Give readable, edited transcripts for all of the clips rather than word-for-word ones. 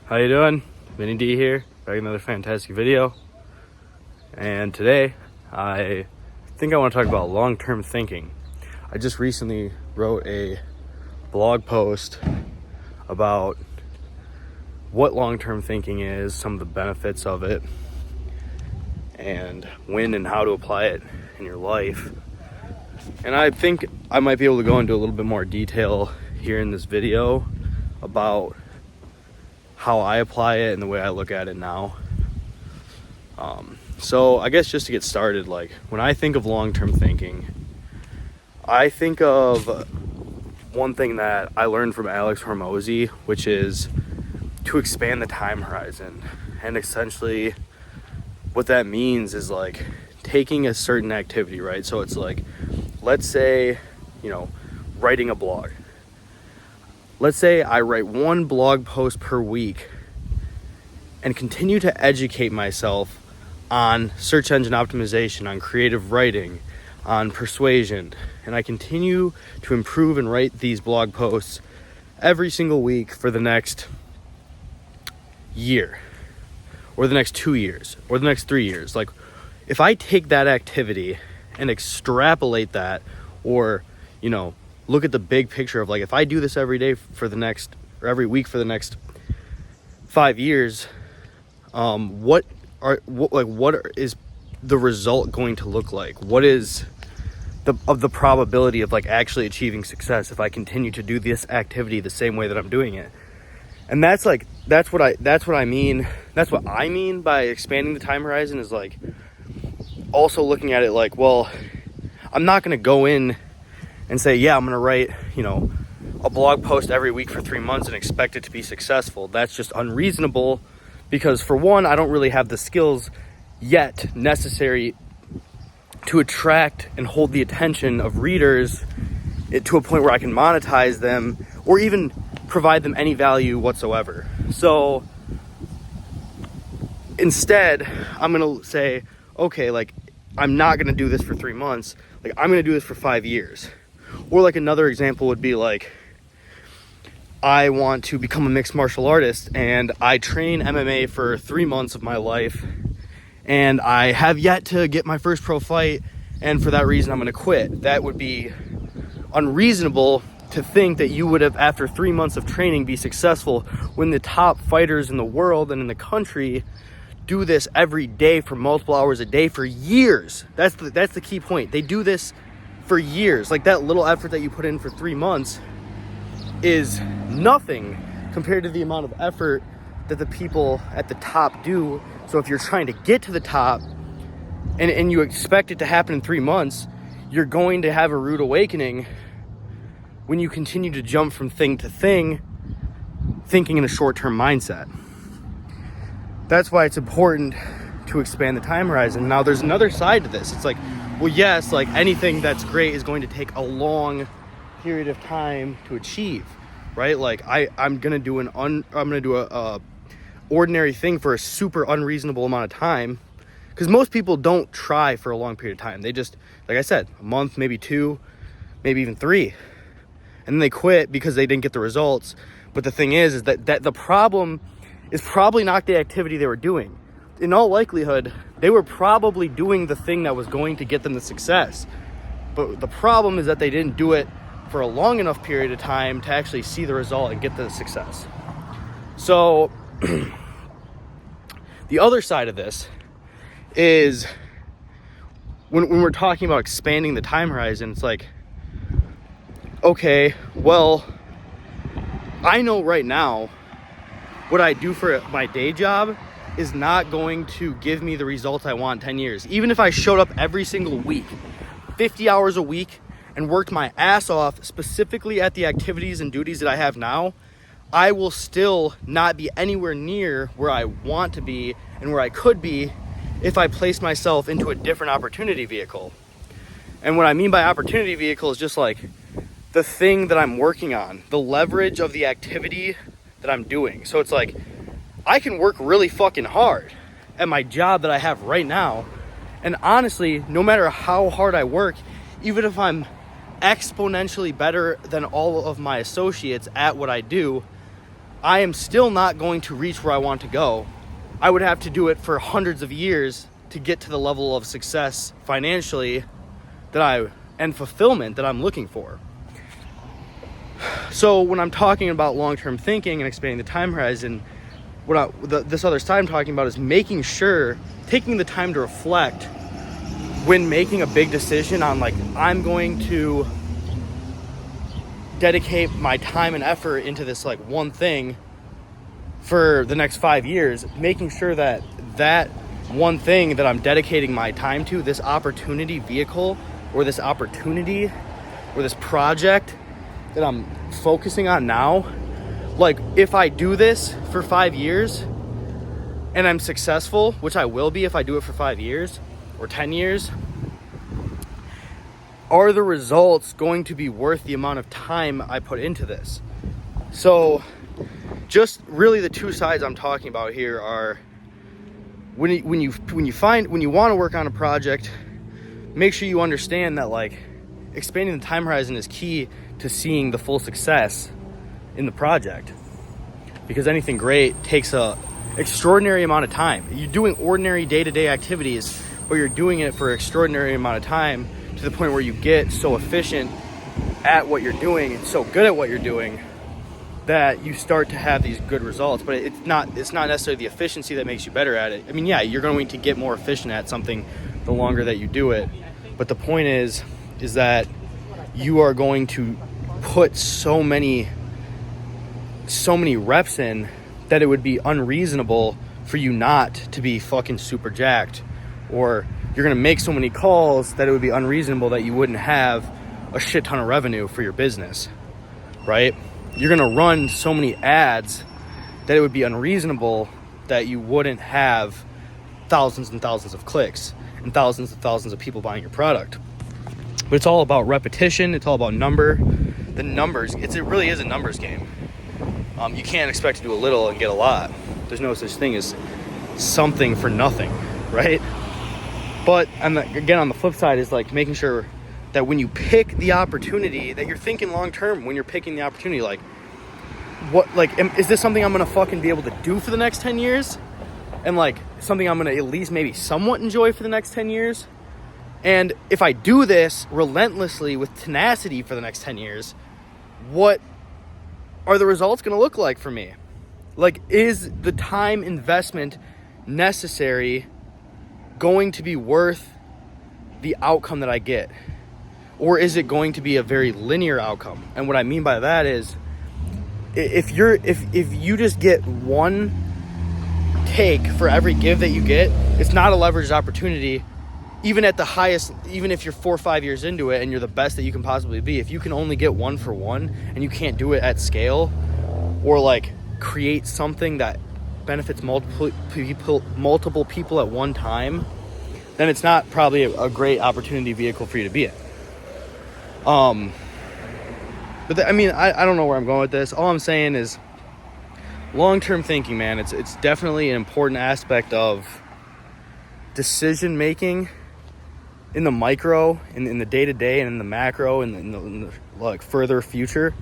How you doing? Vinny D here, back another fantastic video. And today, I think I want to talk about long-term thinking. I just recently wrote a blog post about what long-term thinking is, some of the benefits of it, and when and how to apply it in your life. And I think I might be able to go into a little bit more detail here in this video about how I apply it and the way I look at it now. So I guess just to get started, like when I think of long-term thinking, I think of one thing that I learned from Alex Hormozy, which is to expand the time horizon. And essentially what that means is like taking a certain activity, right? So it's like, let's say, writing a blog. Let's say I write one blog post per week and continue to educate myself on search engine optimization, on creative writing, on persuasion. And I continue to improve and write these blog posts every single week for the next year, or the next 2 years, or the next 3 years. Like, if I take that activity and extrapolate that, or, look at the big picture of like, if I do this every day for the next, or every week for the next 5 years, what is the result going to look like? What is the probability of like actually achieving success if I continue to do this activity the same way that I'm doing it? And that's what I mean by expanding the time horizon, is like also looking at it like, well, I'm not going to go in and say, yeah, I'm going to write, a blog post every week for 3 months and expect it to be successful. That's just unreasonable, because for one, I don't really have the skills yet necessary to attract and hold the attention of readers to a point where I can monetize them or even provide them any value whatsoever. So instead, I'm going to say, okay, like, I'm not going to do this for 3 months. Like, I'm going to do this for 5 years. Or like another example would be like, I want to become a mixed martial artist and I train MMA for 3 months of my life and I have yet to get my first pro fight, and for that reason I'm going to quit. That would be unreasonable to think that you would have, after 3 months of training, be successful when the top fighters in the world and in the country do this every day for multiple hours a day for years. That's the key point. They do this for years. Like, that little effort that you put in for 3 months is nothing compared to the amount of effort that the people at the top do. So if you're trying to get to the top and you expect it to happen in 3 months, you're going to have a rude awakening when you continue to jump from thing to thing, thinking in a short-term mindset. That's why it's important to expand the time horizon. Now, there's another side to this. It's like, well, yes, like anything that's great is going to take a long period of time to achieve, right? Like I'm gonna do a ordinary thing for a super unreasonable amount of time, because most people don't try for a long period of time. They just, like I said, a month, maybe 2, maybe even 3, and then they quit because they didn't get the results. But the thing is that the problem is probably not the activity they were doing. In all likelihood, they were probably doing the thing that was going to get them the success. But the problem is that they didn't do it for a long enough period of time to actually see the result and get the success. So the other side of this is when we're talking about expanding the time horizon, it's like, okay, well, I know right now what I do for my day job is not going to give me the results I want in 10 years. Even if I showed up every single week, 50 hours a week, and worked my ass off specifically at the activities and duties that I have now, I will still not be anywhere near where I want to be and where I could be if I place myself into a different opportunity vehicle. And what I mean by opportunity vehicle is just like the thing that I'm working on, the leverage of the activity that I'm doing. So it's like, I can work really fucking hard at my job that I have right now, and honestly, no matter how hard I work, even if I'm exponentially better than all of my associates at what I do, I am still not going to reach where I want to go. I would have to do it for hundreds of years to get to the level of success financially and fulfillment that I'm looking for. So when I'm talking about long-term thinking and expanding the time horizon, this other side I'm talking about is making sure, taking the time to reflect when making a big decision on, like, I'm going to dedicate my time and effort into this, like, one thing for the next 5 years, making sure that that one thing that I'm dedicating my time to, this opportunity vehicle or this opportunity or this project that I'm focusing on now, like, if I do this for 5 years and I'm successful, which I will be if I do it for 5 years or 10 years, are the results going to be worth the amount of time I put into this? So just really the two sides I'm talking about here are when you want to work on a project, make sure you understand that, like, expanding the time horizon is key to seeing the full success in the project, because anything great takes a extraordinary amount of time. You're doing ordinary day-to-day activities, but you're doing it for an extraordinary amount of time to the point where you get so efficient at what you're doing and so good at what you're doing that you start to have these good results. But it's not necessarily the efficiency that makes you better at it. I mean, yeah, you're going to get more efficient at something the longer that you do it, but the point is that you are going to put so many reps in that it would be unreasonable for you not to be fucking super jacked, or you're going to make so many calls that it would be unreasonable that you wouldn't have a shit ton of revenue for your business, right? You're going to run so many ads that it would be unreasonable that you wouldn't have thousands and thousands of clicks and thousands of people buying your product. But it's all about repetition. It's all about the numbers. It really is a numbers game. You can't expect to do a little and get a lot. There's no such thing as something for nothing, right? But again, on the flip side is, like, making sure that when you pick the opportunity, that you're thinking long term when you're picking the opportunity. Like, is this something I'm gonna fucking be able to do for the next 10 years? And, like, something I'm gonna at least maybe somewhat enjoy for the next 10 years? And if I do this relentlessly with tenacity for the next 10 years, what are the results gonna look like for me? Like, is the time investment necessary going to be worth the outcome that I get? Or is it going to be a very linear outcome? And what I mean by that is, if you just get one take for every give that you get, it's not a leveraged opportunity. Even at the highest, even if you're 4 or 5 years into it and you're the best that you can possibly be, if you can only get one for one and you can't do it at scale, or, like, create something that benefits multiple people at one time, then it's not probably a great opportunity vehicle for you to be in. I mean, I don't know where I'm going with this. All I'm saying is long-term thinking, man. It's definitely an important aspect of decision making in the micro, in the day-to-day, and in the macro, and in the like, further future.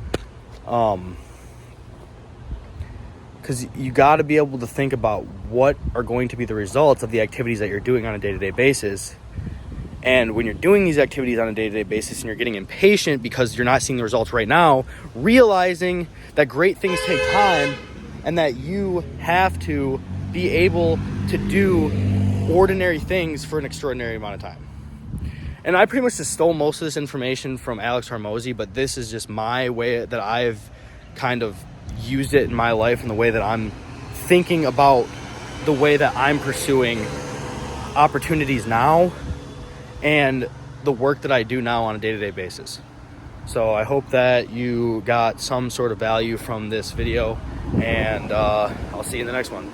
Because you got to be able to think about what are going to be the results of the activities that you're doing on a day-to-day basis. And when you're doing these activities on a day-to-day basis and you're getting impatient because you're not seeing the results right now, realizing that great things take time and that you have to be able to do ordinary things for an extraordinary amount of time. And I pretty much just stole most of this information from Alex Hormozy, but this is just my way that I've kind of used it in my life and the way that I'm thinking about the way that I'm pursuing opportunities now and the work that I do now on a day-to-day basis. So I hope that you got some sort of value from this video, and I'll see you in the next one.